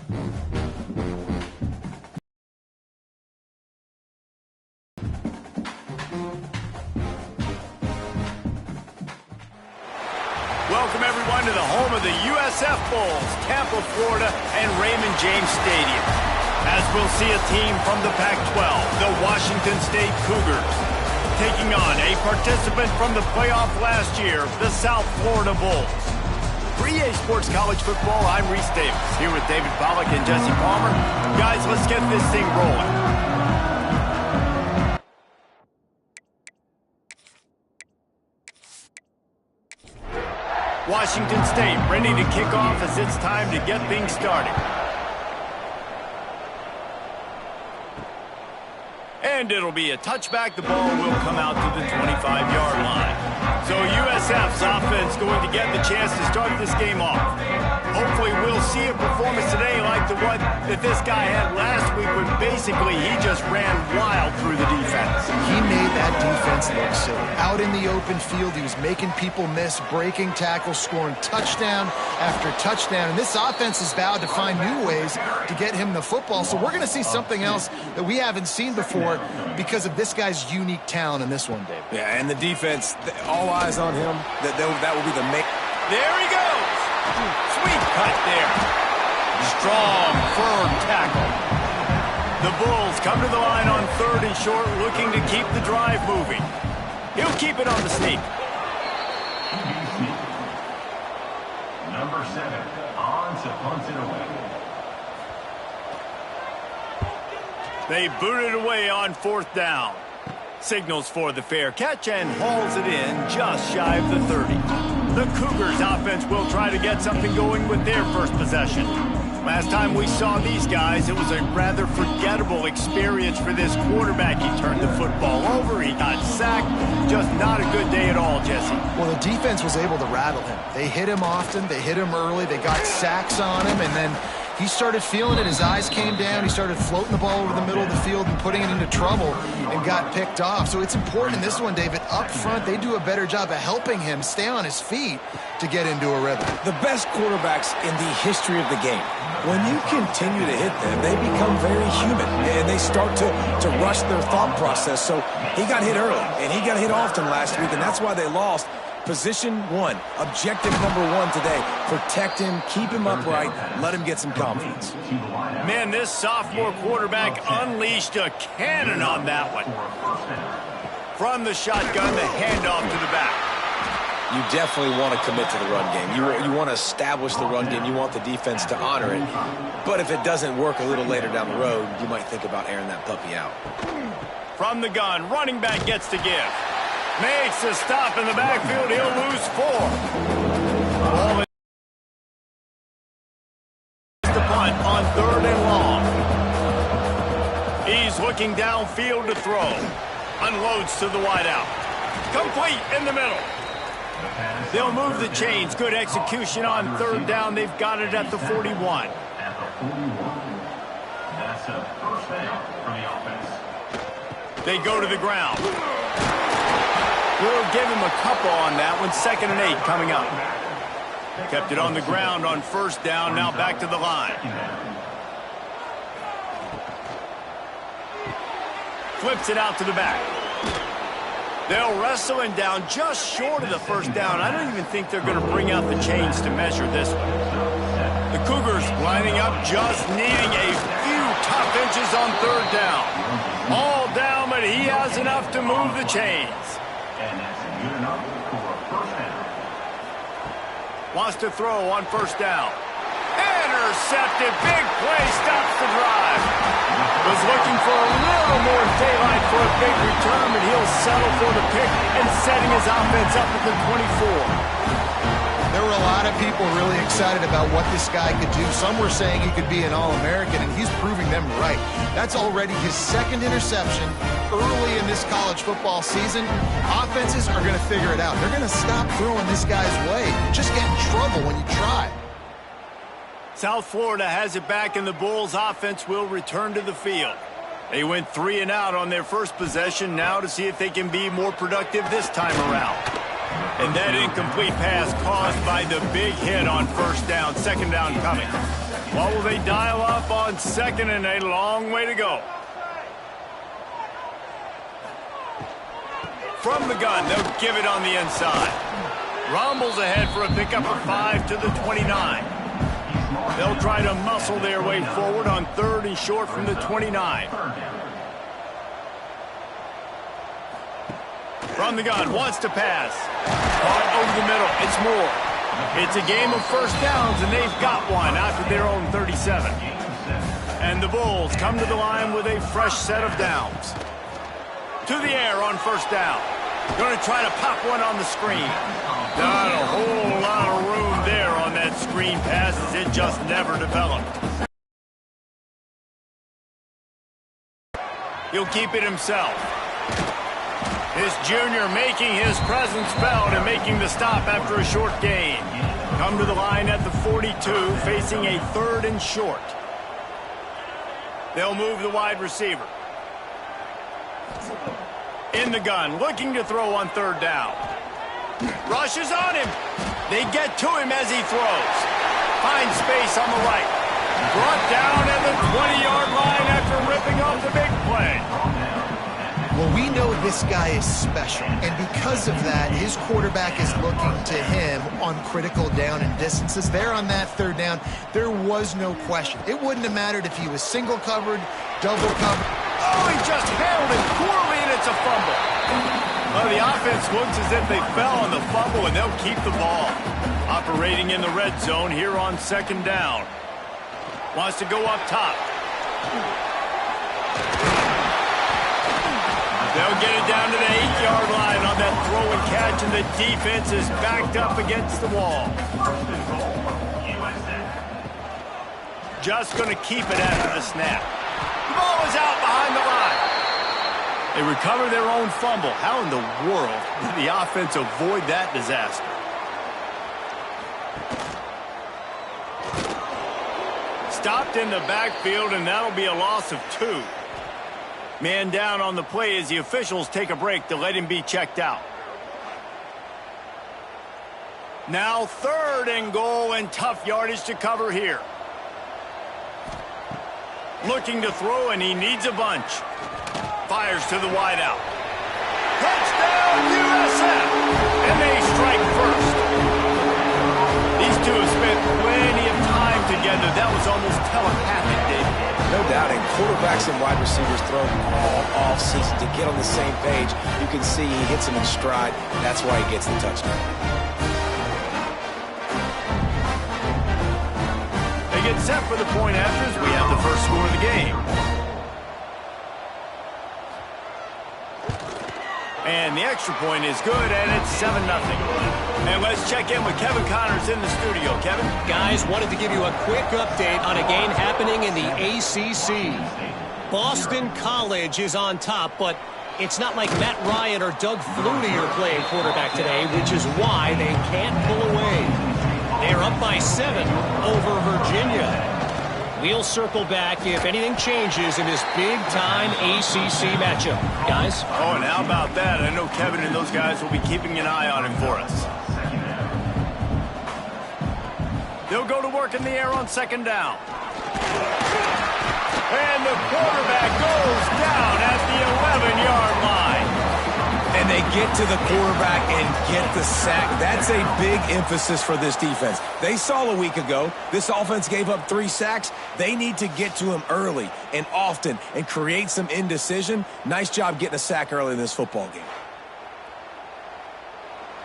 Welcome, everyone, to the home of the USF Bulls, Tampa, Florida, and Raymond James Stadium. As we'll see a team from the Pac-12, the Washington State Cougars, taking on a participant from the playoff last year, the South Florida Bulls. For EA Sports College Football, I'm Reese Davis, here with David Pollack and Jesse Palmer. Guys, let's get this thing rolling. Washington State ready to kick off as it's time to get things started. And it'll be a touchback. The ball will come out to the 25-yard line. So USF's offense going to get the chance to start this game off. Hopefully we'll see a performance today like the one that this guy had last week when basically he just ran wild through the defense. He made that defense look silly. Out in the open field, he was making people miss, breaking tackles, scoring touchdown after touchdown. And this offense is vowed to find new ways to get him the football. So we're going to see something else that we haven't seen before because of this guy's unique talent in this one, Dave. Yeah, and the defense, all eyes on him. That will be the main. There he goes. Sweet cut there. Strong, firm tackle. The Bulls come to the line on 3rd and short, looking to keep the drive moving. He'll keep it on the sneak. Number 7 on to punt it away. They boot it away on 4th down. Signals for the fair catch and hauls it in just shy of the 30. The Cougars offense will try to get something going with their first possession. Last time we saw these guys, it was a rather forgettable experience for this quarterback. He turned the football over, he got sacked. Just not a good day at all, Jesse. Well, the defense was able to rattle him. They hit him often, they hit him early, they got sacks on him, and then he started feeling it. His eyes came down. He started floating the ball over the middle of the field and putting it into trouble and got picked off. So it's important in this one, David. Up front, they do a better job of helping him stay on his feet to get into a rhythm. The best quarterbacks in the history of the game, when you continue to hit them, they become very human, and they start to rush their thought process. So he got hit early, and he got hit often last week, and that's why they lost. Position 1, objective number 1 today. Protect him, keep him upright, let him get some confidence. Man, this sophomore quarterback unleashed a cannon on that one. From the shotgun, the handoff to the back. You definitely want to commit to the run game. You want to establish the run game. You want the defense to honor it. But if it doesn't work a little later down the road, you might think about airing that puppy out. From the gun, running back gets to give. Makes a stop in the backfield. He'll lose 4. Ball is the punt on 3rd and long. He's looking downfield to throw. Unloads to the wideout. Complete in the middle. They'll move the chains. Good execution on 3rd down. They've got it at the 41. At the 41. That's a first down for the offense. They go to the ground. We'll give him a couple on that one. 2nd and 8 coming up. Kept it on the ground on 1st down. Now back to the line. Flips it out to the back. They'll wrestle him down just short of the 1st down. I don't even think they're going to bring out the chains to measure this one. The Cougars lining up, just needing a few tough inches on 3rd down. All down, but he has enough to move the chains. And that's good enough for a first down. Wants to throw on 1st down. Intercepted. Big play. Stops the drive. Was looking for a little more daylight for a big return, but he'll settle for the pick and setting his offense up at the 24. There were a lot of people really excited about what this guy could do. Some were saying he could be an All-American, and he's proving them right. That's already his 2nd interception early in this college football season. Offenses are going to figure it out. They're going to stop throwing this guy's way. You just get in trouble when you try. South Florida has it back, and the Bulls offense will return to the field. They went 3 and out on their first possession, now to see if they can be more productive this time around. And that incomplete pass caused by the big hit on 1st down. 2nd down coming. What will they dial up on second and a long way to go? From the gun, they'll give it on the inside. Rumbles ahead for a pickup of 5 to the 29. They'll try to muscle their way forward on third and short from the 29. From the gun, wants to pass. Caught over the middle, it's Moore. It's a game of first downs, and they've got one after their own 37. And the Bulls come to the line with a fresh set of downs. To the air on first down. Going to try to pop one on the screen. Not a whole lot of room there on that screen pass, as it just never developed. He'll keep it himself. This junior making his presence felt and making the stop after a short gain. Come to the line at the 42, facing a third and short. They'll move the wide receiver. In the gun, looking to throw on third down. Rushes on him. They get to him as he throws. Finds space on the right. Brought down at the 20-yard line after ripping off the big play. Well, we know this guy is special, and because of that, his quarterback is looking to him on critical down and distances. There on that third down, there was no question. It wouldn't have mattered if he was single covered, double covered. Oh, he just handled it poorly, and it's a fumble. Well, the offense looks as if they fell on the fumble, and they'll keep the ball. Operating in the red zone here on second down. Wants to go up top. They'll get it down to the 8-yard line on that throw and catch, and the defense is backed up against the wall. Just going to keep it after the snap. The ball is out behind the line. They recover their own fumble. How in the world did the offense avoid that disaster? Stopped in the backfield, and that'll be a loss of 2. Man down on the play as the officials take a break to let him be checked out. Now third and goal, and tough yardage to cover here. Looking to throw, and he needs a bunch. Fires to the wideout. Touchdown, USF! And they strike first. These two have spent plenty of time together. That was almost telepathic, David. No doubting, quarterbacks and wide receivers throw all off-season to get on the same page. You can see he hits them in stride. That's why he gets the touchdown. They get set for the point after as we have the first score of the game. And the extra point is good, and it's 7-0. And let's check in with Kevin Connors in the studio. Kevin? Guys, wanted to give you a quick update on a game happening in the ACC. Boston College is on top, but it's not like Matt Ryan or Doug Flutie are playing quarterback today, which is why they can't pull away. They're up by 7 over Virginia. We'll circle back if anything changes in this big-time ACC matchup. Guys? Oh, and how about that? I know Kevin and those guys will be keeping an eye on him for us. They'll go to work in the air on second down. And the quarterback goes down at the 11-yard line. And they get to the quarterback and get the sack. That's a big emphasis for this defense. They saw a week ago, this offense gave up 3 sacks. They need to get to him early and often and create some indecision. Nice job getting a sack early in this football game.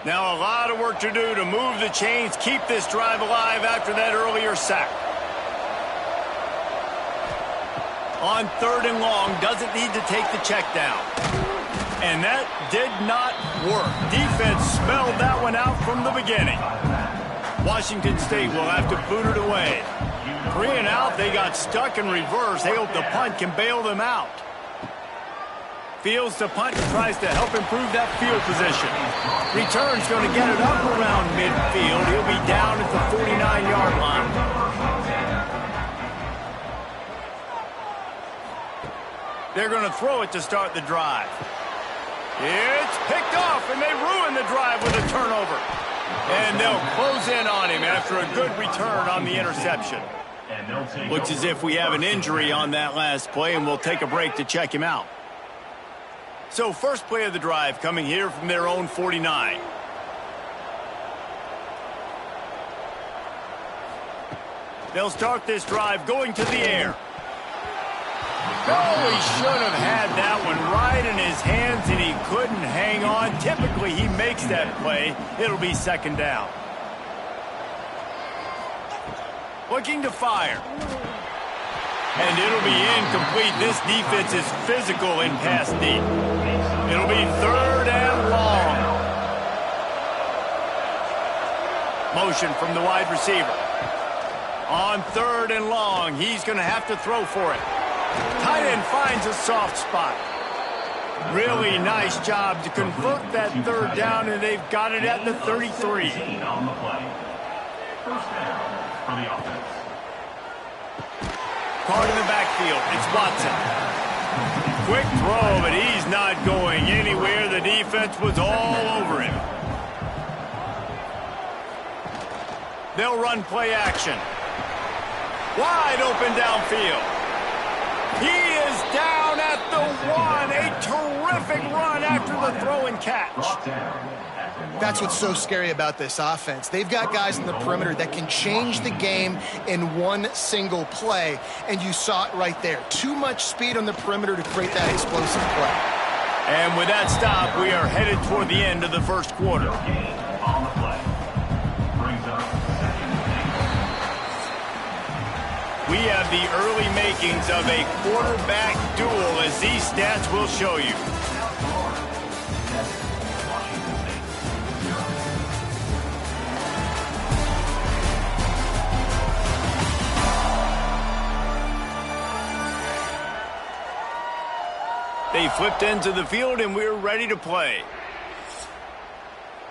Now a lot of work to do to move the chains, keep this drive alive after that earlier sack. On third and long, doesn't need to take the check down. And that did not work. Defense smelled that one out from the beginning. Washington State will have to boot it away. 3 and out, they got stuck in reverse. They hope the punt can bail them out. Fields the punt and tries to help improve that field position. Return's going to get it up around midfield. He'll be down at the 49-yard line. They're going to throw it to start the drive. It's picked off, and they ruin the drive with a turnover. And they'll close in on him after a good return on the interception. they'll take Looks as if we have an injury on that last play, and we'll take a break to check him out. So first play of the drive coming here from their own 49. They'll start this drive going to the air. Oh, he should have had that one right in his hands, and he couldn't hang on. Typically, he makes that play. It'll be second down. Looking to fire. And it'll be incomplete. This defense is physical in pass deep. It'll be third and long. Motion from the wide receiver. On third and long, he's going to have to throw for it. Tight end finds a soft spot. Really nice job to convert that third down, and they've got it at the 33. on the play. First down for the offense. Card in the backfield. It's Watson. Quick throw, but he's not going anywhere. The defense was all over him. They'll run play action. Wide open downfield. He is down at the 1. A terrific run after the throw and catch. That's what's so scary about this offense. They've got guys in the perimeter that can change the game in one single play, and you saw it right there. Too much speed on the perimeter to create that explosive play. And with that stop, we are headed toward the end of the first quarter. On the play. Brings up second. We have the early makings of a quarterback duel, as these stats will show you. They flipped into the field, and we're ready to play.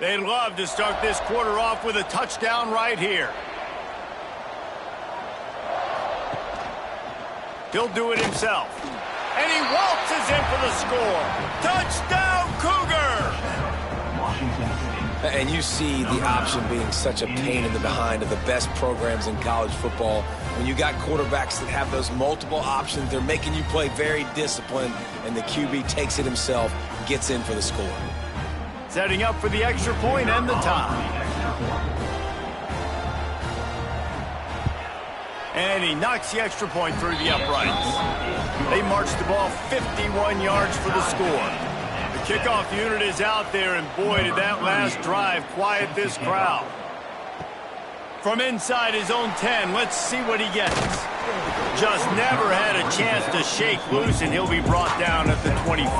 They'd love to start this quarter off with a touchdown right here. He'll do it himself. And he waltzes in for the score. Touchdown, Cougar! And you see the option being such a pain in the behind of the best programs in college football. When you got quarterbacks that have those multiple options, they're making you play very disciplined, and the QB takes it himself, gets in for the score. Setting up for the extra point and the tie. And he knocks the extra point through the uprights. They march the ball 51 yards for the score. The kickoff unit is out there, and boy, did that last drive quiet this crowd. From inside his own 10, let's see what he gets. Just never had a chance to shake loose, and he'll be brought down at the 24.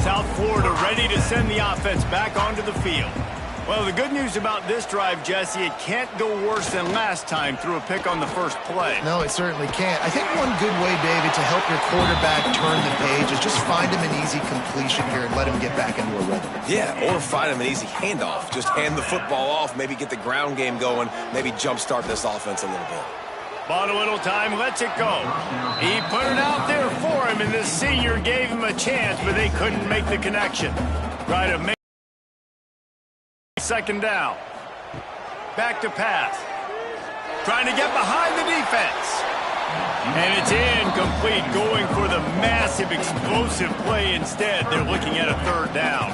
South Florida ready to send the offense back onto the field. Well, the good news about this drive, Jesse, it can't go worse than last time through a pick on the first play. No, it certainly can't. I think one good way, David, to help your quarterback turn the page is just find him an easy completion here and let him get back into a rhythm. Yeah, or find him an easy handoff. Just hand the football off, maybe get the ground game going, maybe jumpstart this offense a little bit. Bought a little time, lets it go. He put it out there for him, and the senior gave him a chance, but they couldn't make the connection. Try to make second down. Back to pass. Trying to get behind the defense. And it's incomplete, going for the massive explosive play instead. They're looking at a third down.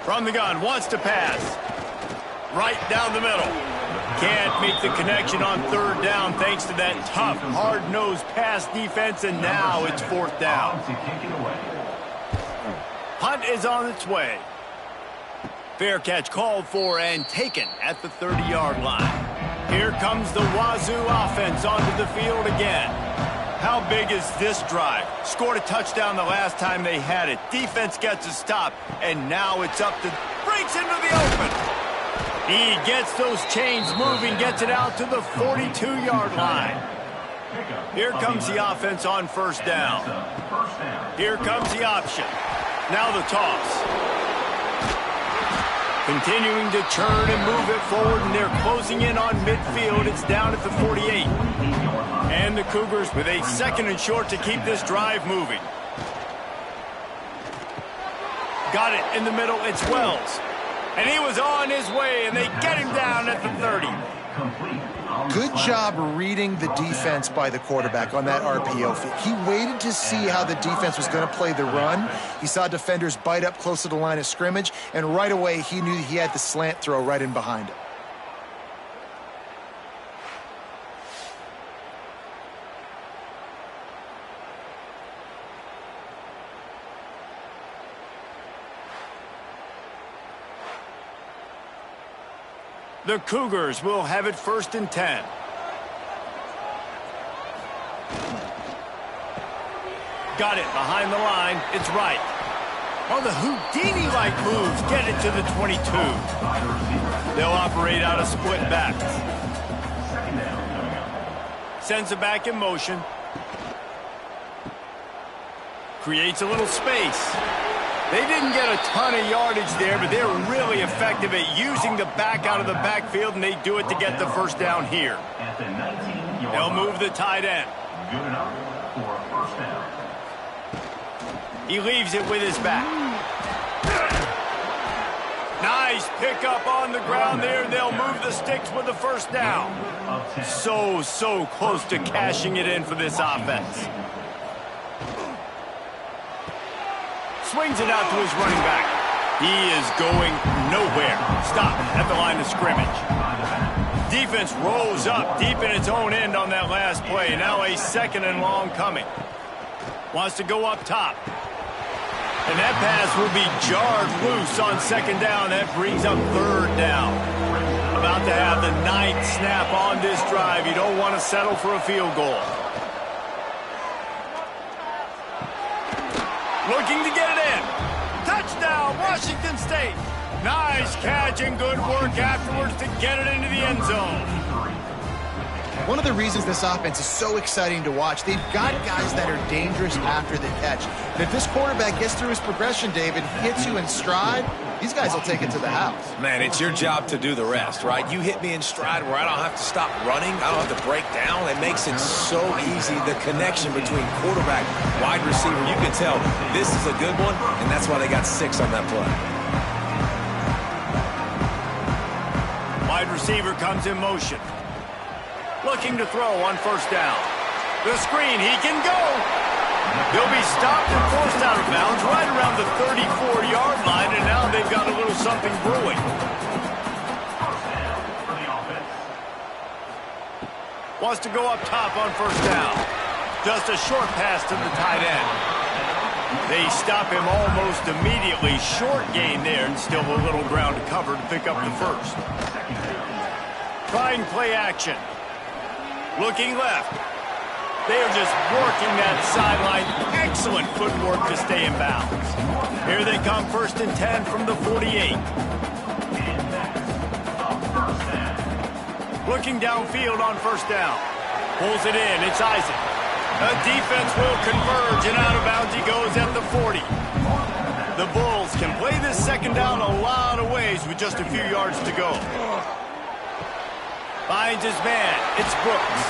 From the gun, wants to pass. Right down the middle. Can't make the connection on third down thanks to that tough, hard-nosed pass defense, and now it's fourth down. Punt is on its way. Fair catch called for and taken at the 30-yard line. Here comes the Wazoo offense onto the field again. How big is this drive? Scored a touchdown the last time they had it. Defense gets a stop, and now it's up to... breaks into the open. He gets those chains moving, gets it out to the 42-yard line. Here comes the offense on first down. Here comes the option. Now the toss. Continuing to churn and move it forward, and they're closing in on midfield. It's down at the 48. And the Cougars with a second and short to keep this drive moving. Got it in the middle. It's Wells. And he was on his way, and they get him down at the 30. Good job reading the defense by the quarterback on that RPO feed. He waited to see how the defense was going to play the run. He saw defenders bite up close to the line of scrimmage, and right away he knew he had the slant throw right in behind him. The Cougars will have it 1st and 10. Got it behind the line. It's right. Oh, the Houdini-like moves get it to the 22. They'll operate out of split backs. Sends it back in motion. Creates a little space. They didn't get a ton of yardage there, but they're really effective at using the back out of the backfield, and they do it to get the first down here. They'll move the tight end. Good enough for a first down. He leaves it with his back. Nice pickup on the ground there. They'll move the sticks with the first down. So close to cashing it in for this offense. Swings it out to his running back. He is going nowhere. Stop at the line of scrimmage. Defense rolls up deep in its own end on that last play. Now a 2nd and long coming. Wants to go up top. And that pass will be jarred loose on 2nd down. That brings up 3rd down. About to have the 9th snap on this drive. You don't want to settle for a field goal. Looking to get it in. Touchdown, Washington State. Nice catch and good work afterwards to get it into the end zone. One of the reasons this offense is so exciting to watch, they've got guys that are dangerous after the catch. And if this quarterback gets through his progression, David, hits you in stride, these guys will take it to the house. Man, it's your job to do the rest, right? You hit me in stride where I don't have to stop running. I don't have to break down. It makes it so easy. The connection between quarterback, wide receiver, you can tell this is a good one, and that's why they got 6 on that play. Wide receiver comes in motion. Looking to throw on 1st down. The screen, he can go. He'll be stopped and forced out of bounds right around the 34-yard line, and now they've got a little something brewing. Wants to go up top on 1st down. Just a short pass to the tight end. They stop him almost immediately. Short gain there, and still a little ground to cover to pick up the 1st. Trying play action. Looking left. They are just working that sideline. Excellent footwork to stay in bounds. Here they come, 1st and 10 from the 48. Looking downfield on 1st down. Pulls it in. It's Isaac. The defense will converge, and out of bounds he goes at the 40. The Bulls can play this 2nd down a lot of ways with just a few yards to go. Finds his man. It's Brooks.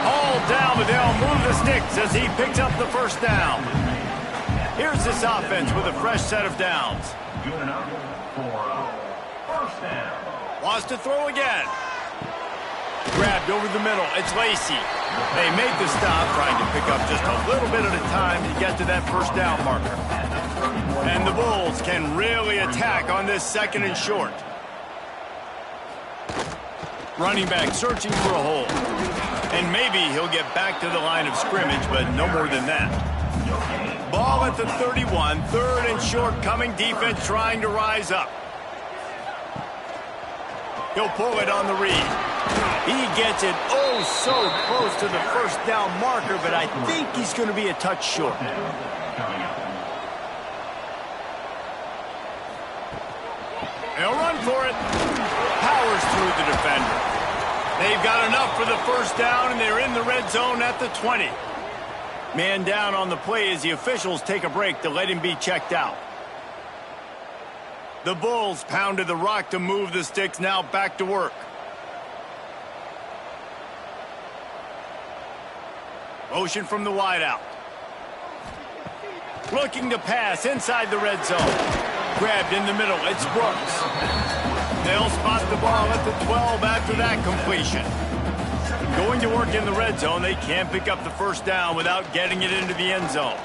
Hauled down, but they'll move the sticks as he picks up the 1st down. Here's this offense with a fresh set of downs. Good enough for a first down. Wants to throw again. Grabbed over the middle. It's Lacey. They make the stop, trying to pick up just a little bit at a time to get to that 1st down marker. And the Bulls can really attack on this 2nd and short. Running back searching for a hole. And maybe he'll get back to the line of scrimmage, but no more than that. Ball at the 31, 3rd and short coming. Defense trying to rise up. He'll pull it on the read. He gets it so close to the 1st down marker, but I think he's going to be a touch short. They'll run for it. Powers through the defender. They've got enough for the 1st down, and they're in the red zone at the 20. Man down on the play as the officials take a break to let him be checked out. The Bulls pounded the rock to move the sticks, now back to work. Motion from the wideout. Looking to pass inside the red zone. grabbed in the middle. It's Brooks. They'll spot the ball at the 12 after that completion. Going to work in the red zone. They can't pick up the first down without getting it into the end zone.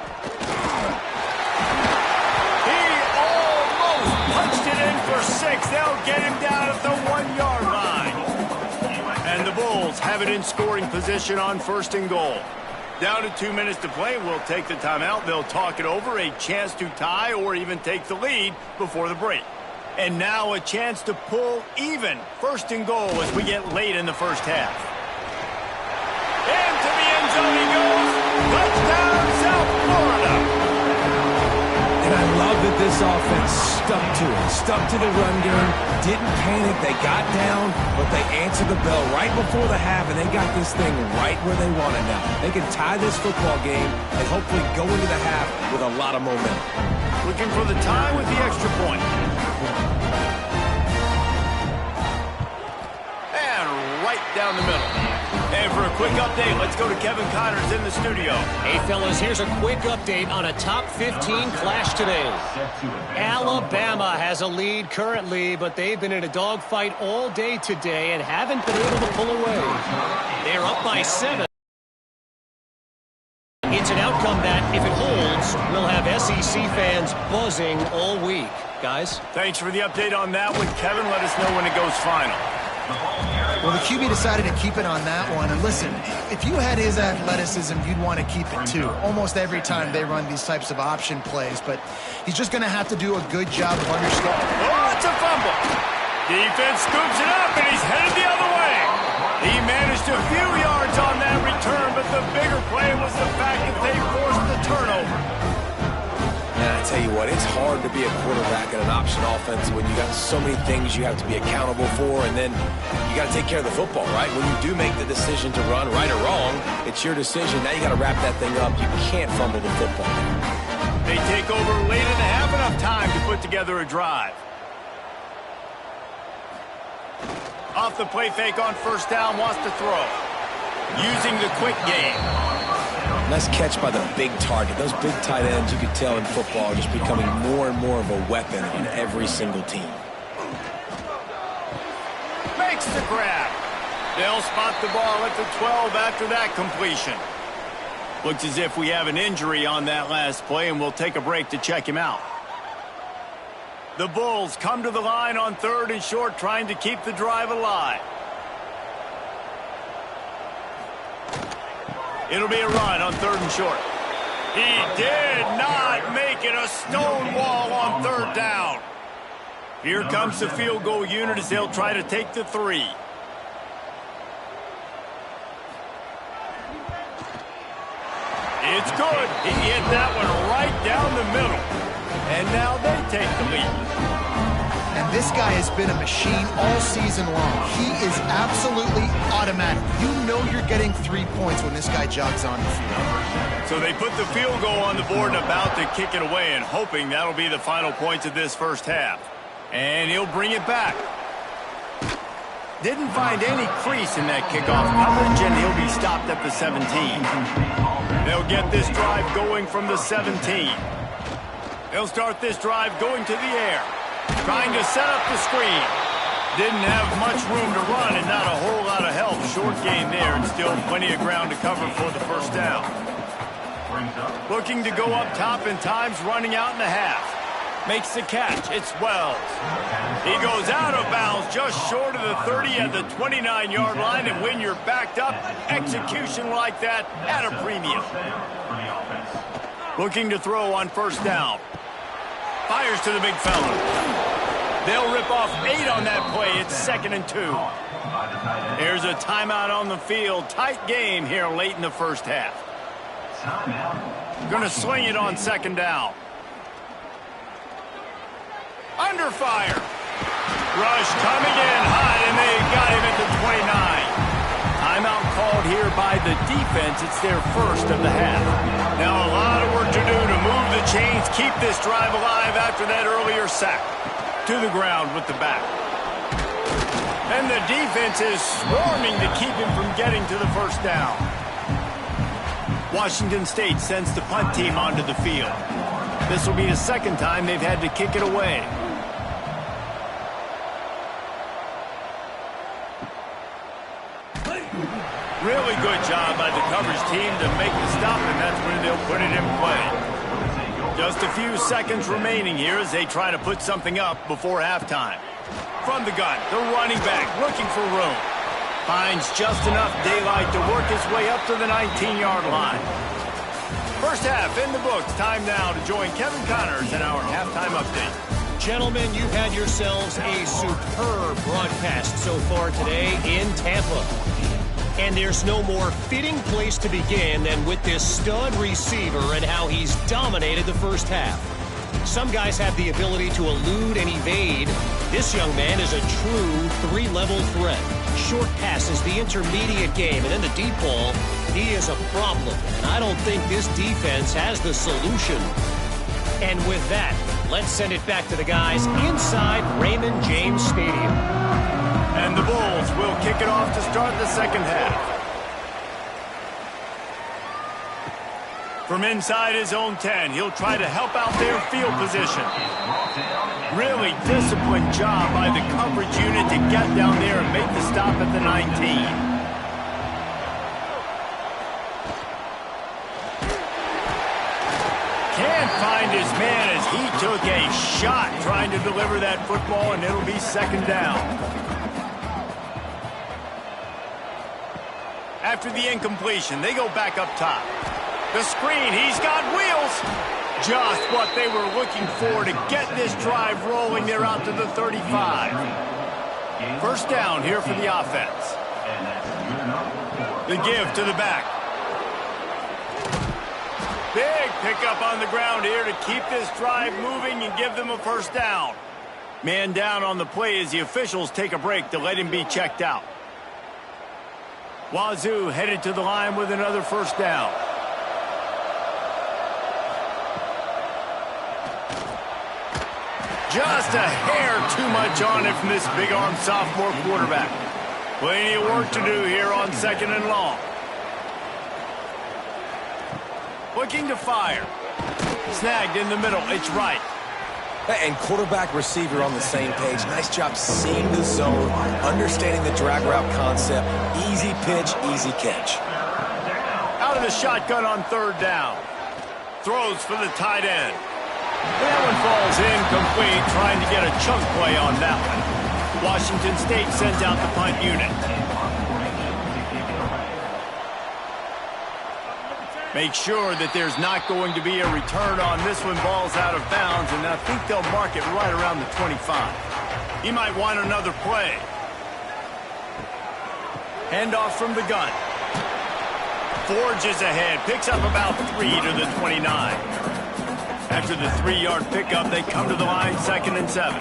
He almost punched it in for 6. They'll get him down at the 1-yard line. And the Bulls have it in scoring position on 1st and goal. Down to 2 minutes to play. We'll take the timeout. They'll talk it over. A chance to tie or even take the lead before the break. And now a chance to pull even. 1st and goal as we get late in the first half. Into the end zone he goes. Touchdown, South Florida. And I love that this offense stuck to it. Stuck to the run game. Didn't panic. They got down, but they answered the bell right before the half, and they got this thing right where they want it now. They can tie this football game and hopefully go into the half with a lot of momentum. Looking for the tie with the extra point. And right down the middle. And for a quick update, let's go to Kevin Connors in the studio. Hey, fellas, here's a quick update on a top 15 clash today. Alabama has a lead currently, but they've been in a dogfight all day today and haven't been able to pull away. They're up by 7. It's an outcome that, if it holds, will have SEC fans buzzing all week. Guys? Thanks for the update on that one, Kevin. Let us know when it goes final. Well, the QB decided to keep it on that one. And listen, if you had his athleticism, you'd want to keep it too. Almost every time they run these types of option plays. But he's just going to have to do a good job of understanding. Oh, it's a fumble. Defense scoops it up, and he's headed the other way. He managed a few yards on that return, but the bigger play was the fact that they forced the turnover. And I tell you what, it's hard to be a quarterback in an option offense when you got so many things you have to be accountable for, and then you got to take care of the football, right? When you do make the decision to run, right or wrong, it's your decision. Now you got to wrap that thing up. You can't fumble the football. They take over late in the half, enough time to put together a drive. Off the play fake on 1st down, wants to throw. Using the quick game. Nice catch by the big target. Those big tight ends, you could tell in football, are just becoming more and more of a weapon on every single team. Makes the grab. They'll spot the ball at the 12 after that completion. Looks as if we have an injury on that last play, and we'll take a break to check him out. The Bulls come to the line on 3rd and short, trying to keep the drive alive. It'll be a run on 3rd and short. He did not make it. A stone wall on 3rd down. Here comes the field goal unit as they'll try to take the 3. It's good. He hit that one right down the middle. And now they take the lead. And this guy has been a machine all season long. He is absolutely automatic. You know you're getting 3 points when this guy jogs on the field. So they put the field goal on the board and about to kick it away, and hoping that'll be the final points of this first half. And he'll bring it back. Didn't find any crease in that kickoff coverage, and he'll be stopped at the 17. They'll get this drive going from the 17. They'll start this drive going to the air. Trying to set up the screen. Didn't have much room to run and not a whole lot of help. Short gain there and still plenty of ground to cover for the 1st down. Looking to go up top in times, running out in the half. Makes the catch. It's Wells. He goes out of bounds just short of the 30 at the 29-yard line, and when you're backed up, execution like that at a premium. Looking to throw on 1st down. Fires to the big fella. They'll rip off 8 on that play. It's 2nd and 2. Here's a timeout on the field. Tight game here late in the first half. Going to swing it on 2nd down. Under fire. Rush coming in hot, and they got him at the 29. Timeout called here by the defense. It's their first of the half. Now a lot of work to do to move the chains, keep this drive alive after that earlier sack. To the ground with the back. And the defense is swarming to keep him from getting to the 1st down. Washington State sends the punt team onto the field. This will be the second time they've had to kick it away. Really good job by the coverage team to make the stop, and that's when they'll put it in play. Just a few seconds remaining here as they try to put something up before halftime. From the gun, the running back looking for room. Finds just enough daylight to work his way up to the 19-yard line. First half in the books. Time now to join Kevin Connors in our halftime update. Gentlemen, you've had yourselves a superb broadcast so far today in Tampa. And there's no more fitting place to begin than with this stud receiver and how he's dominated the first half. Some guys have the ability to elude and evade. This young man is a true three-level threat. Short passes, the intermediate game, and then the deep ball. He is a problem, and I don't think this defense has the solution. And with that, let's send it back to the guys inside Raymond James Stadium. And the Bulls will kick it off to start the second half. From inside his own 10, he'll try to help out their field position. Really disciplined job by the coverage unit to get down there and make the stop at the 19. Can't find his man as he took a shot trying to deliver that football, and it'll be second down. After the incompletion, they go back up top. The screen, he's got wheels. Just what they were looking for to get this drive rolling. They're out to the 35. First down here for the offense. The give to the back. Big pickup on the ground here to keep this drive moving and give them a first down. Man down on the play as the officials take a break to let him be checked out. Wazoo headed to the line with another first down. Just a hair too much on it from this big-armed sophomore quarterback. Plenty of work to do here on second and long. Looking to fire. Snagged in the middle. It's right. And quarterback receiver on the same page. Nice job seeing the zone, understanding the drag route concept. Easy pitch, easy catch. Out of the shotgun on third down. Throws for the tight end. That one falls incomplete, trying to get a chunk play on that one. Washington State sends out the punt unit. Make sure that there's not going to be a return on this one. Ball's out of bounds, and I think they'll mark it right around the 25. He might want another play. Handoff from the gun. Forges ahead, picks up about 3 to the 29. After the 3-yard pickup, they come to the line, 2nd and 7.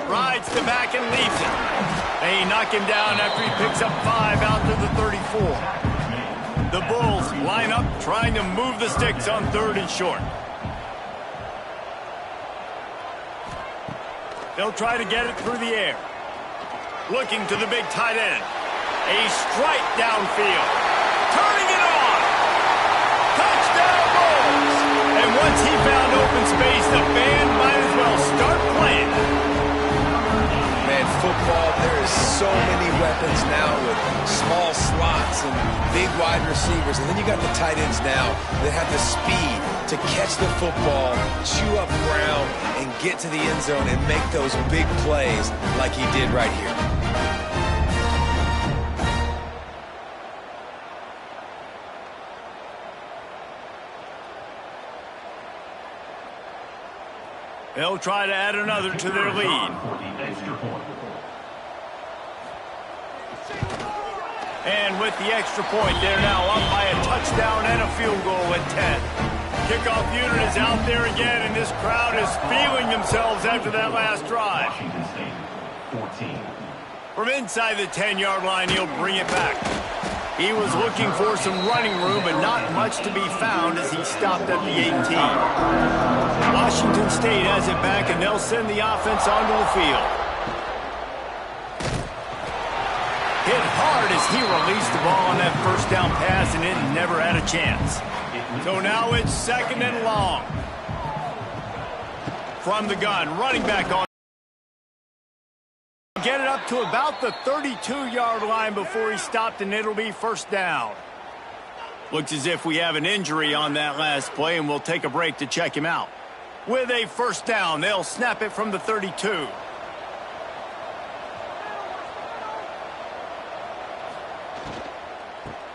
Rides the back and leaves it. They knock him down after he picks up 5 out to the 34. The Bulls line up, trying to move the sticks on 3rd and short. They'll try to get it through the air. Looking to the big tight end. A strike downfield. Turning it on. Touchdown Bulls. And once he found open space, the band might as well start playing. Man, football, there is so many weapons now with small slots and big wide receivers. And then you got the tight ends now that have the speed to catch the football, chew up ground, and get to the end zone and make those big plays like he did right here. They'll try to add another to their lead. And with the extra point, they're now up by a touchdown and a field goal at 10. Kickoff unit is out there again, and this crowd is feeling themselves after that last drive. From inside the 10-yard line, he'll bring it back. He was looking for some running room, but not much to be found as he stopped at the 18. Washington State has it back, and they'll send the offense onto the field. Hit hard as he released the ball on that first down pass, and it never had a chance. So now it's 2nd and long. From the gun, running back on. Get it up to about the 32-yard line before he stopped, and it'll be 1st down. Looks as if we have an injury on that last play, and we'll take a break to check him out. With a 1st down, they'll snap it from the 32.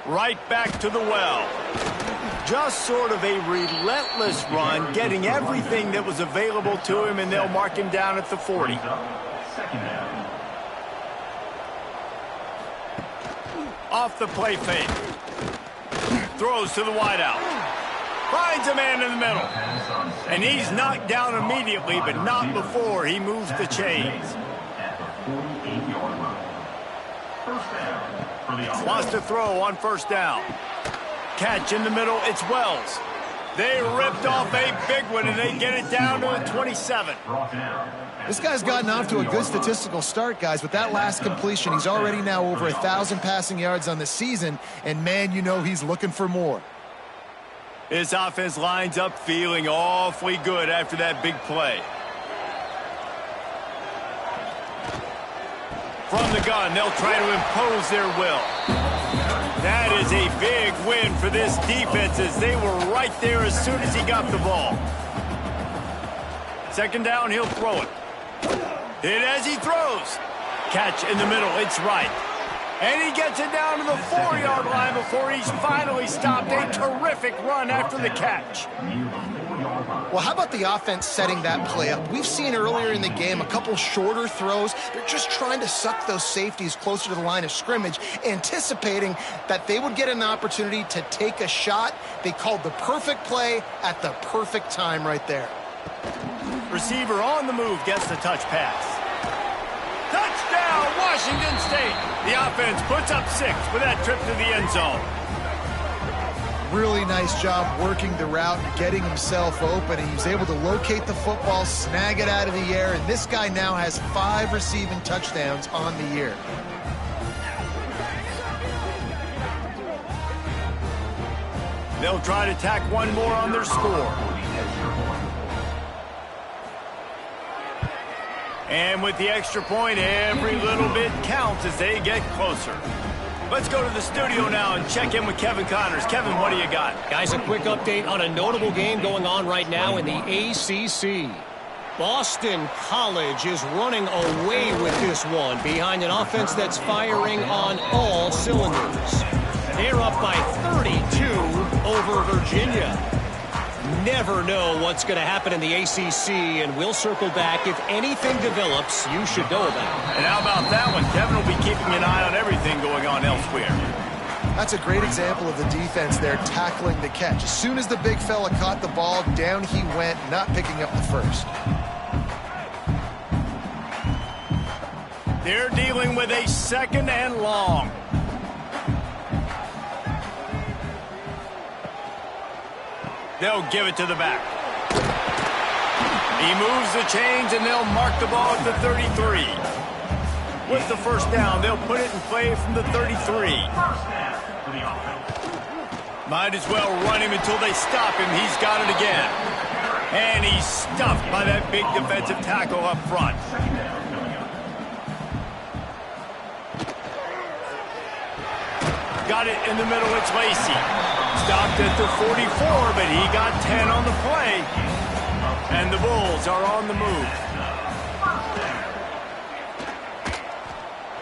Right back to the well. Just sort of a relentless run, getting everything that was available to him, and they'll mark him down at the 40. 2nd down. Off the play fake. Throws to the wideout. Finds a man in the middle. And he's knocked down immediately, but not before he moves the chains. At the 48-yard line. 1st down for the offense. Wants to throw on 1st down. Catch in the middle, it's Wells. They ripped off a big one, and they get it down to the 27. Brought down. This guy's gotten off to a good statistical start, guys. With that last completion, he's already now over 1,000 passing yards on the season, and man, you know he's looking for more. His offense lines up feeling awfully good after that big play. From the gun, they'll try to impose their will. That is a big win for this defense, as they were right there as soon as he got the ball. 2nd down, he'll throw it. Hit as he throws. Catch in the middle, it's right. And he gets it down to the 4-yard line before he's finally stopped. A terrific run after the catch. Well, how about the offense setting that play up? We've seen earlier in the game a couple shorter throws. They're just trying to suck those safeties closer to the line of scrimmage, anticipating that they would get an opportunity to take a shot. They called the perfect play at the perfect time right there. Receiver on the move gets the touch pass. Touchdown, Washington State. The offense puts up 6 with that trip to the end zone. Really nice job working the route and getting himself open. He was able to locate the football, snag it out of the air, and this guy now has 5 receiving touchdowns on the year. They'll try to tack one more on their score. And with the extra point, every little bit counts as they get closer. Let's go to the studio now and check in with Kevin Connors. Kevin, what do you got? Guys, a quick update on a notable game going on right now in the ACC. Boston College is running away with this one behind an offense that's firing on all cylinders. They're up by 32 over Virginia. Never know what's going to happen in the ACC, and we'll circle back. If anything develops, you should know about it. And how about that one? Kevin will be keeping an eye on everything going on elsewhere. That's a great example of the defense there tackling the catch. As soon as the big fella caught the ball, down he went, not picking up the first. They're dealing with a 2nd and long. They'll give it to the back. He moves the chains, and they'll mark the ball at the 33. With the 1st down, they'll put it in play from the 33. Might as well run him until they stop him. He's got it again. And he's stuffed by that big defensive tackle up front. Got it in the middle, it's Lacey. Stopped at the 44, but he got 10 on the play. And the Bulls are on the move.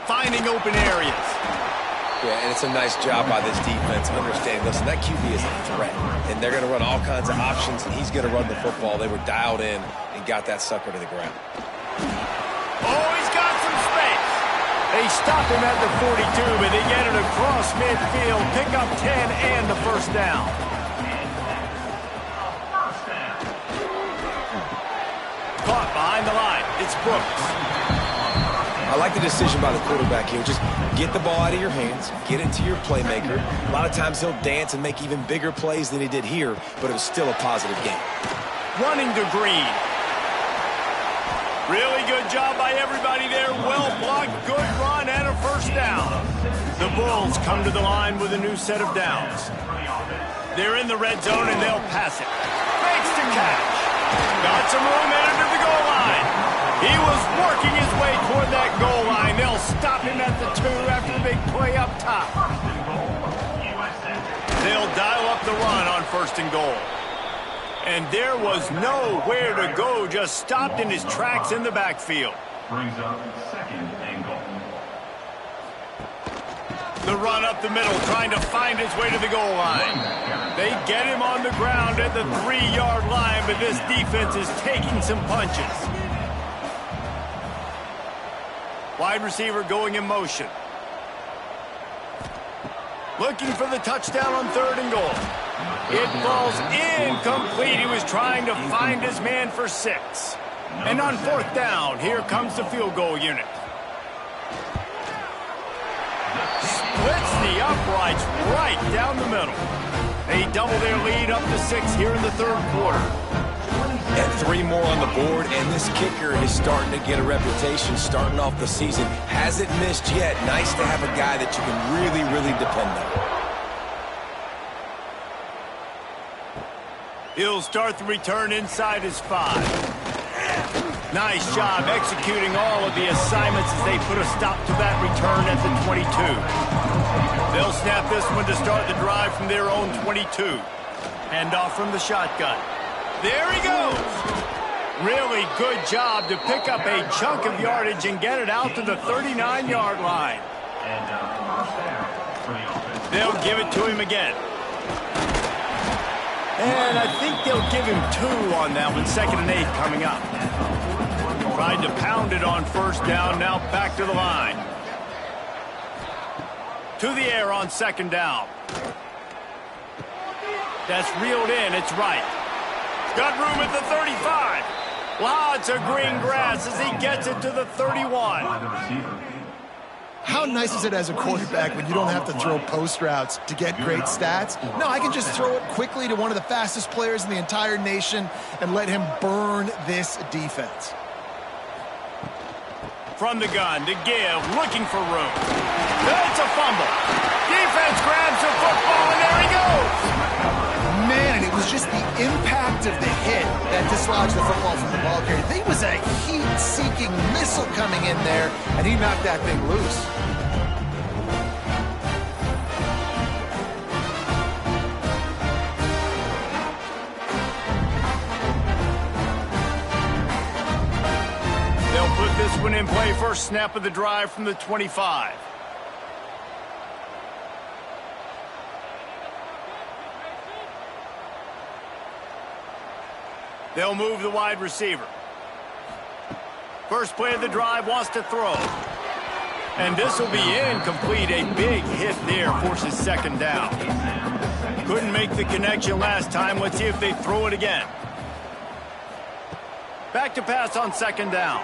Finding open areas. Yeah, and it's a nice job by this defense understanding, listen, that QB is a threat, and they're going to run all kinds of options, and he's going to run the football. They were dialed in and got that sucker to the ground. Oh, he's got some space. They stop him at the 42, but they get it across midfield, pick up 10 and the 1st down. Caught behind the line. It's Brooks. I like the decision by the quarterback here. Just get the ball out of your hands, get it to your playmaker. A lot of times he'll dance and make even bigger plays than he did here, but it was still a positive game. Running to Green. Really good job by everybody there. Well blocked, good run, and a 1st down. The Bulls come to the line with a new set of downs. They're in the red zone, and they'll pass it. Fakes to catch. Got some room headed to the goal line. He was working his way toward that goal line. They'll stop him at the 2 after the big play up top. They'll dial up the run on 1st and goal. And there was nowhere to go, just stopped in his tracks in the backfield. Brings up 2nd and goal. The run up the middle, trying to find his way to the goal line. They get him on the ground at the 3-yard line, but this defense is taking some punches. Wide receiver going in motion. Looking for the touchdown on 3rd and goal. It falls incomplete. He was trying to find his man for 6. And on 4th down, here comes the field goal unit. Splits the uprights right down the middle. They double their lead up to 6 here in the 3rd quarter. And 3 more on the board, and this kicker is starting to get a reputation starting off the season. Hasn't missed yet. Nice to have a guy that you can really, really depend on. He'll start the return inside his 5. Nice job executing all of the assignments as they put a stop to that return at the 22. They'll snap this one to start the drive from their own 22. Hand off from the shotgun. There he goes. Really good job to pick up a chunk of yardage and get it out to the 39-yard line. And first down for the offense. They'll give it to him again. And I think they'll give him 2 on that one. 2nd and 8 coming up. Tried to pound it on 1st down. Now back to the line. To the air on 2nd down. That's reeled in. It's right. Got room at the 35. Lots of green grass as he gets it to the 31. How nice is it as a quarterback when you don't have to throw post routes to get great stats? No, I can just throw it quickly to one of the fastest players in the entire nation and let him burn this defense. From the gun to give, looking for room. It's a fumble. Defense grabs the football, and there he goes. Man, and it was just the impact of the hit that dislodged the football from the ball carrier. There was a heat-seeking missile coming in there, and he knocked that thing loose. They'll put this one in play. First snap of the drive from the 25. They'll move the wide receiver. First play of the drive, wants to throw. And this will be incomplete. A big hit there forces 2nd down. Couldn't make the connection last time. Let's see if they throw it again. Back to pass on 2nd down.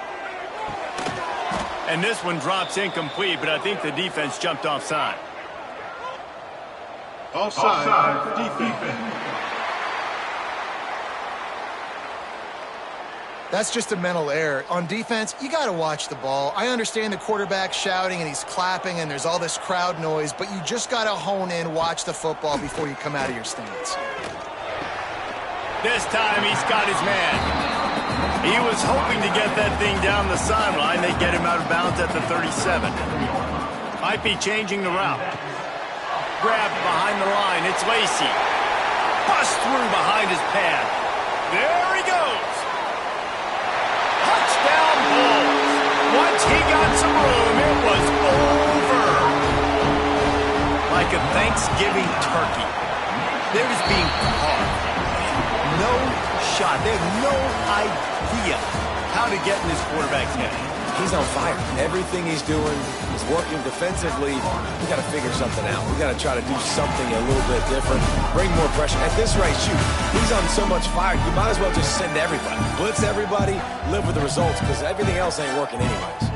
And this one drops incomplete, but I think the defense jumped offside. Offside defense. That's just a mental error. On defense, you got to watch the ball. I understand the quarterback shouting and he's clapping and there's all this crowd noise, but you just got to hone in, watch the football before you come out of your stance. This time he's got his man. He was hoping to get that thing down the sideline. They get him out of bounds at the 37. Might be changing the route. Grabbed behind the line. It's Lacey. Bust through behind his pad. There he goes. Touchdown Bulls. Once he got some room, it was over. Like a Thanksgiving turkey. They're just being carved. No shot. They have no idea how to get in this quarterback's head. He's on fire. Everything he's doing is working defensively. We got to figure something out. We got to try to do something a little bit different. Bring more pressure. At this rate, shoot, he's on so much fire, you might as well just send everybody. Blitz everybody, live with the results, because everything else ain't working anyways.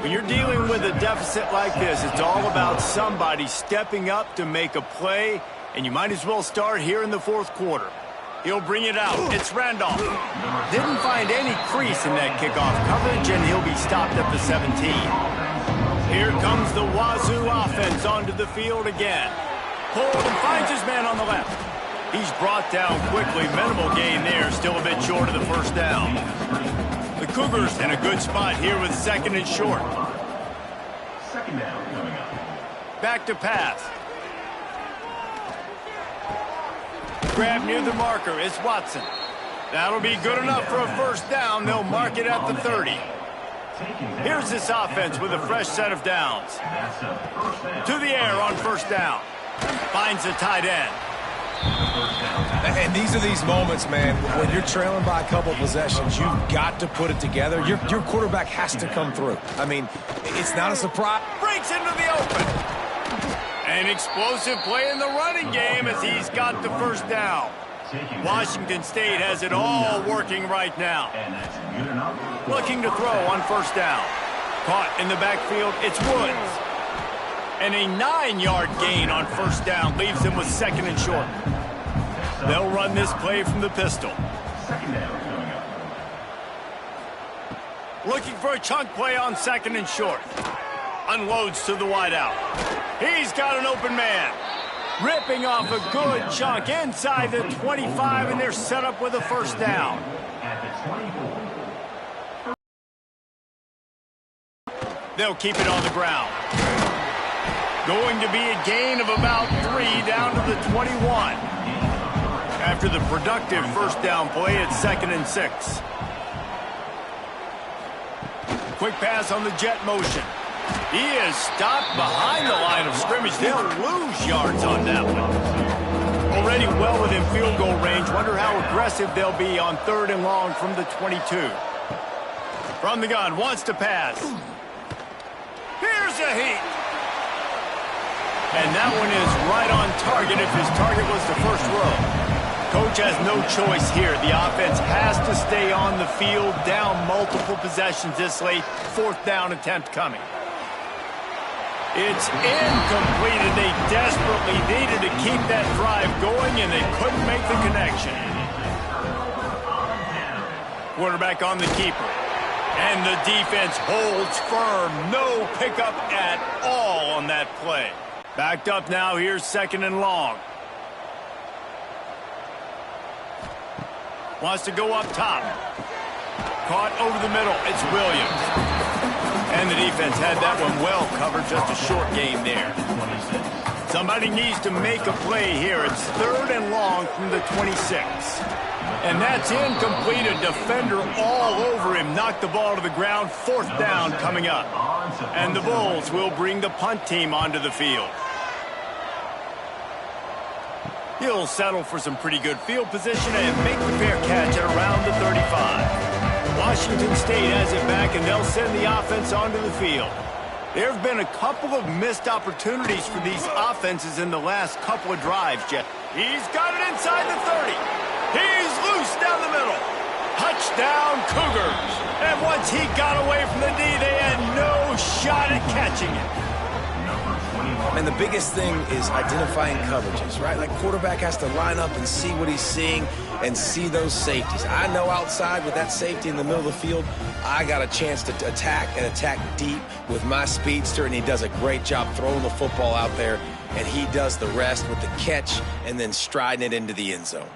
When you're dealing with a deficit like this, it's all about somebody stepping up to make a play, and you might as well start here in the 4th quarter. He'll bring it out. It's Randolph. Didn't find any crease in that kickoff coverage, and he'll be stopped at the 17. Here comes the Wazoo offense onto the field again. pulled and finds his man on the left. He's brought down quickly. Minimal gain there. Still a bit short of the first down. The Cougars in a good spot here with second and short. Second down coming up. Back to pass. Grab near the marker. It's Watson. That'll be good enough for a first down. They'll mark it at the 30. Here's this offense with a fresh set of downs. To the air on first down. Finds the tight end. And these are these moments, man, when you're trailing by a couple possessions, you've got to put it together. Your quarterback has to come through. I mean, it's not a surprise. Breaks into the open. An explosive play in the running game as he's got the first down. Washington State has it all working right now. Looking to throw on first down. Caught in the backfield, it's Woods. And a 9-yard gain on first down leaves him with second and short. They'll run this play from the pistol. Second down coming up. Looking for a chunk play on second and short. Unloads to the wideout. He's got an open man. Ripping off a good chunk inside the 25, and they're set up with a first down. At the 24. They'll keep it on the ground. Going to be a gain of about 3 down to the 21. After the productive first down play, it's second and 6. Quick pass on the jet motion. He is stopped behind the line of scrimmage. They'll lose yards on that one. Already well within field goal range. Wonder how aggressive they'll be on third and long from the 22. From the gun, wants to pass. Here's a heat. And that one is right on target if his target was the first row. Coach has no choice here. The offense has to stay on the field, down multiple possessions this late. Fourth down attempt coming. It's incomplete, and they desperately needed to keep that drive going, and they couldn't make the connection. Quarterback on the keeper. And the defense holds firm. No pickup at all on that play. Backed up now. Here's second and long. Wants to go up top. Caught over the middle. It's Williams. And the defense had that one well covered. Just a short game there. Somebody needs to make a play here. It's third and long from the 26. And that's incomplete. A defender all over him. Knocked the ball to the ground. Fourth down coming up. And the Bulls will bring the punt team onto the field. He'll settle for some pretty good field position and make the fair catch at around the 35. Washington State has it back, and they'll send the offense onto the field. There have been a couple of missed opportunities for these offenses in the last couple of drives, Jeff. He's got it inside the 30. He's loose down the middle. Touchdown, Cougars. And once he got away from the D, they had no shot at catching it. And the biggest thing is identifying coverages, right? Like, quarterback has to line up and see what he's seeing and see those safeties. I know outside with that safety in the middle of the field, I got a chance to attack and attack deep with my speedster, and he does a great job throwing the football out there, and he does the rest with the catch and then striding it into the end zone.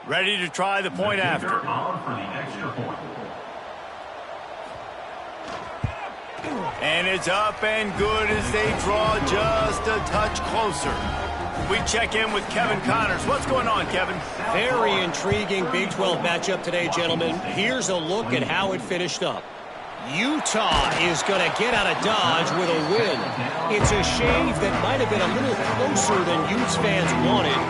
Ready to try the point after. On for the extra point. And it's up and good as they draw just a touch closer. We check in with Kevin Connors. What's going on, Kevin? Very intriguing Big 12 matchup today, gentlemen. Here's a look at how it finished up. Utah is going to get out of Dodge with a win. It's a shave that might have been a little closer than Utes fans wanted,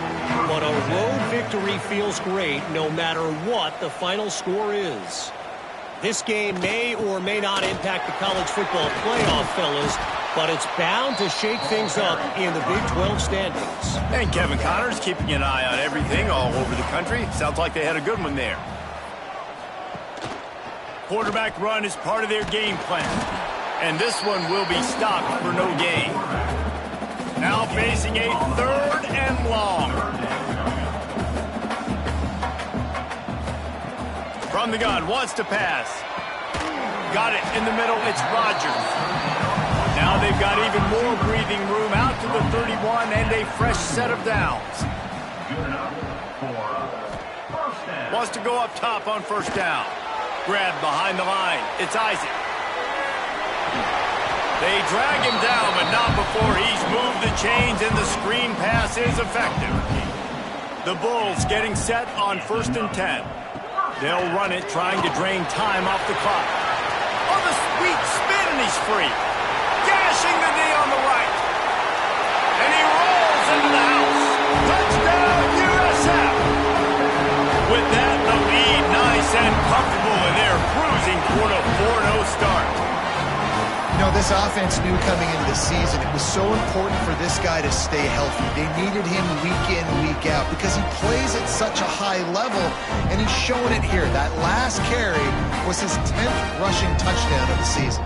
but a road victory feels great no matter what the final score is. This game may or may not impact the college football playoff, fellas, but it's bound to shake things up in the Big 12 standings. And Kevin Connors keeping an eye on everything all over the country. Sounds like they had a good one there. Quarterback run is part of their game plan. And this one will be stopped for no gain. Now facing a third and long. From the gun, wants to pass. Got it in the middle. It's Rodgers. Now they've got even more breathing room out to the 31 and a fresh set of downs. Wants to go up top on first down. Grab behind the line. It's Isaac. They drag him down, but not before he's moved the chains, and the screen pass is effective. The Bulls getting set on 1st and 10. They'll run it, trying to drain time off the clock. Oh, the sweet spin, and he's free. Gashing the knee on the right. And he rolls into the house. Touchdown, USF. With that, the lead nice and comfortable, and they're cruising toward a 4-0 start. You know, this offense knew coming into the season it was so important for this guy to stay healthy. They needed him week in, week out because he plays at such a high level, and he's showing it here. That last carry was his 10th rushing touchdown of the season.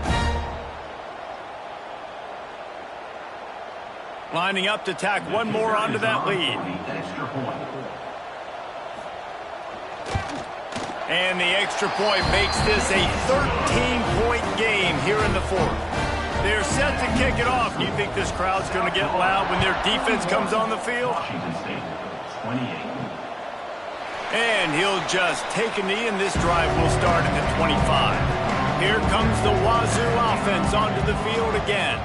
Lining up to tack one more onto that lead. And the extra point makes this a 13-point game here in the fourth. They're set to kick it off. Do you think this crowd's going to get loud when their defense comes on the field? And he'll just take a knee, and this drive will start at the 25. Here comes the Wazoo offense onto the field again.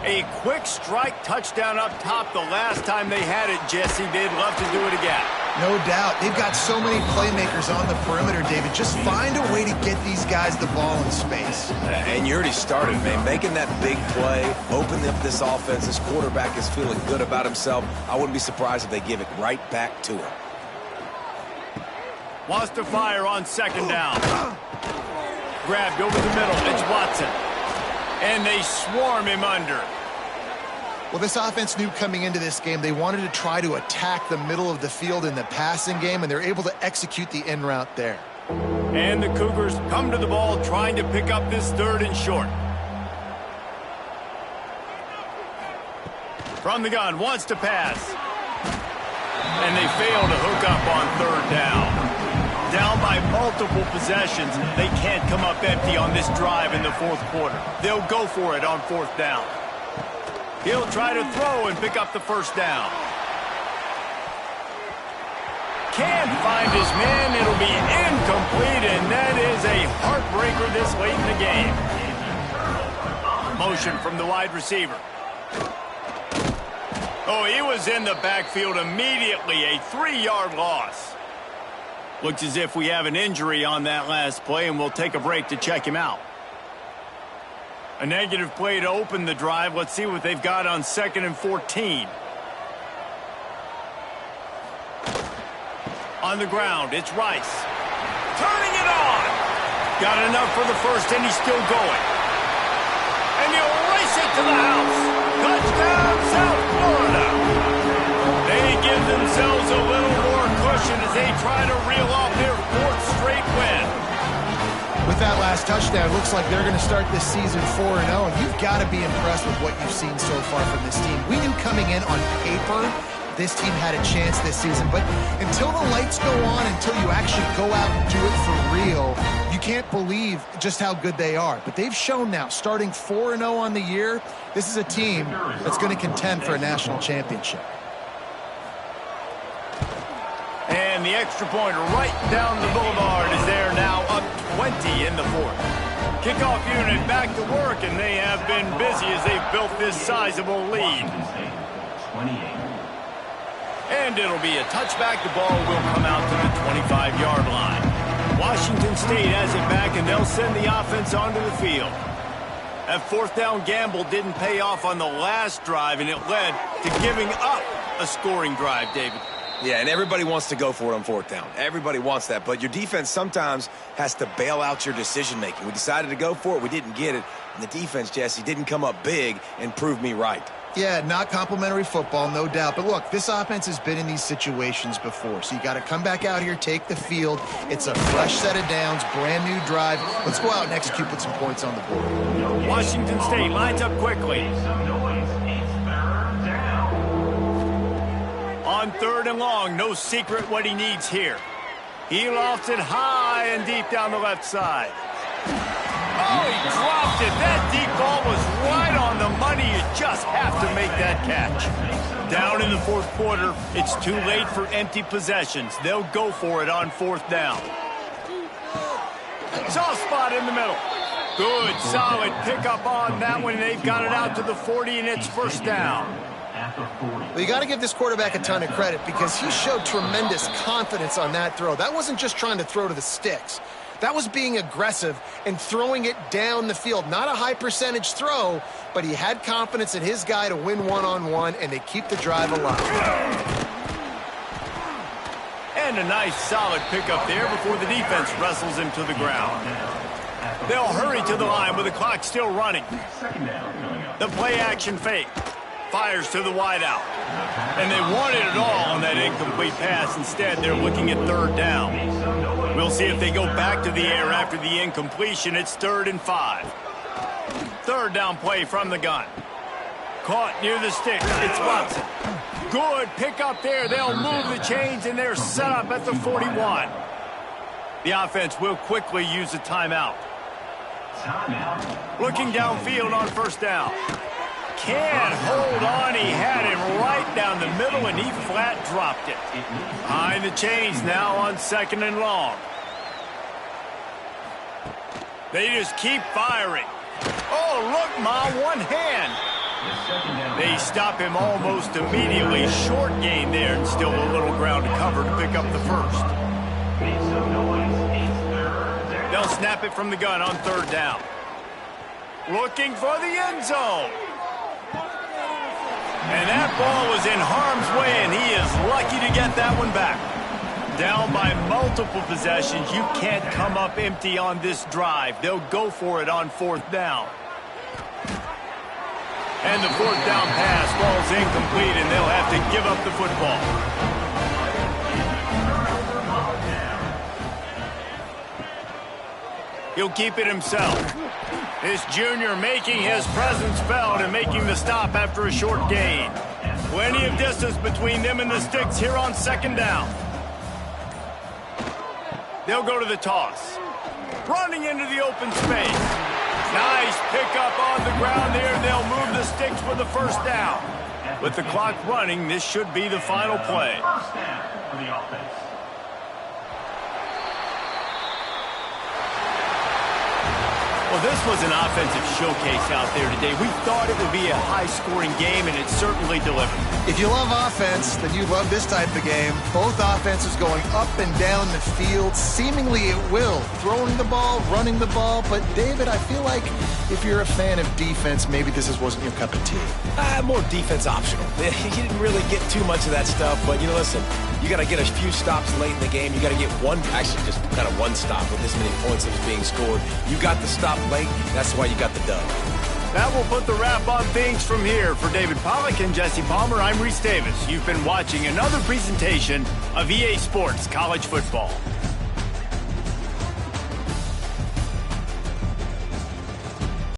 A quick strike touchdown up top the last time they had it, Jesse. They'd love to do it again. No doubt. They've got so many playmakers on the perimeter, David. Just find a way to get these guys the ball in space. And you already started, man. Making that big play, opening up this offense. This quarterback is feeling good about himself. I wouldn't be surprised if they give it right back to him. Wants to fire on 2nd down. Grabbed over the middle. It's Watson. And they swarm him under. Well, this offense knew coming into this game they wanted to try to attack the middle of the field in the passing game, and they're able to execute the in route there. And the Cougars come to the ball trying to pick up this 3rd and short. From the gun, wants to pass. And they fail to hook up on 3rd down. Down by multiple possessions, they can't come up empty on this drive in the 4th quarter. They'll go for it on 4th down. He'll try to throw and pick up the 1st down. Can't find his man. It'll be incomplete, and that is a heartbreaker this late in the game. Motion from the wide receiver. Oh, he was in the backfield immediately. A 3-yard loss. Looks as if we have an injury on that last play, and we'll take a break to check him out. A negative play to open the drive. Let's see what they've got on 2nd and 14. On the ground, it's Rice. Turning it on. Got enough for the 1st, and he's still going. And he'll race it to the house. Touchdown, South Florida. They give themselves a little more cushion as they try to reel off their 4th straight win. With that last touchdown, looks like they're going to start this season 4-0, and you've got to be impressed with what you've seen so far from this team. We knew coming in on paper this team had a chance this season, but until the lights go on, until you actually go out and do it for real, you can't believe just how good they are. But they've shown now, starting 4-0 on the year, this is a team that's going to contend for a national championship. And the extra point right down the boulevard is there now, up 20 in the 4th. Kickoff unit back to work, and they have been busy as they've built this sizable lead. And it'll be a touchback. The ball will come out to the 25-yard line. Washington State has it back, and they'll send the offense onto the field. That 4th down gamble didn't pay off on the last drive, and it led to giving up a scoring drive, David. Yeah, and everybody wants to go for it on 4th down. Everybody wants that, but your defense sometimes has to bail out your decision-making. We decided to go for it. We didn't get it. And the defense, Jesse, didn't come up big and prove me right. Yeah, not complimentary football, no doubt. But look, this offense has been in these situations before. So you got to come back out here, take the field. It's a fresh set of downs, brand new drive. Let's go out and execute, put some points on the board. Washington State lines up quickly. On 3rd and long, no secret what he needs here. He lofts it high and deep down the left side. Oh, he dropped it. That deep ball was right on the money. You just have to make that catch. Down in the fourth quarter, it's too late for empty possessions. They'll go for it on fourth down. Soft spot in the middle. Good, solid pickup on that one. They've got it out to the 40, and it's first down. Well, you got to give this quarterback a ton of credit because he showed tremendous confidence on that throw. That wasn't just trying to throw to the sticks. That was being aggressive and throwing it down the field. Not a high percentage throw, but he had confidence in his guy to win one-on-one, and they keep the drive alive. And a nice solid pickup there before the defense wrestles him to the ground. They'll hurry to the line with the clock still running. The play action fake. Fires to the wideout. And they wanted it all on that incomplete pass. Instead, they're looking at third down. We'll see if they go back to the air after the incompletion. It's 3rd and 5. Third down play from the gun. Caught near the sticks. It's Watson. Good pickup there. They'll move the chains, and they're set up at the 41. The offense will quickly use a timeout. Looking downfield on first down. Can't hold on. He had him right down the middle, and he flat dropped it. Behind the chains now on 2nd and long. They just keep firing. Oh, look, Ma, one hand. They stop him almost immediately. Short gain there, and still a little ground to cover to pick up the first. They'll snap it from the gun on third down. Looking for the end zone. And that ball was in harm's way, and he is lucky to get that one back. Down by multiple possessions, you can't come up empty on this drive. They'll go for it on fourth down. And the fourth down pass falls incomplete, and they'll have to give up the football. He'll keep it himself. This junior making his presence felt and making the stop after a short gain. Plenty of distance between them and the sticks here on 2nd down. They'll go to the toss. Running into the open space. Nice pickup on the ground there. They'll move the sticks for the first down. With the clock running, this should be the final play. First down for the offense. Well, this was an offensive showcase out there today. We thought it would be a high-scoring game, and it certainly delivered. If you love offense, then you love this type of game. Both offenses going up and down the field, seemingly at will. Throwing the ball, running the ball. But, David, I feel like if you're a fan of defense, maybe this wasn't your cup of tea. More defense optional. He didn't really get too much of that stuff, but, listen, you got to get a few stops late in the game. You got to get just kind of one stop with this many points that was being scored. You got the stop late. That's why you got the dub. That will put the wrap on things from here. For David Pollack and Jesse Palmer, I'm Reese Davis. You've been watching another presentation of EA Sports College Football.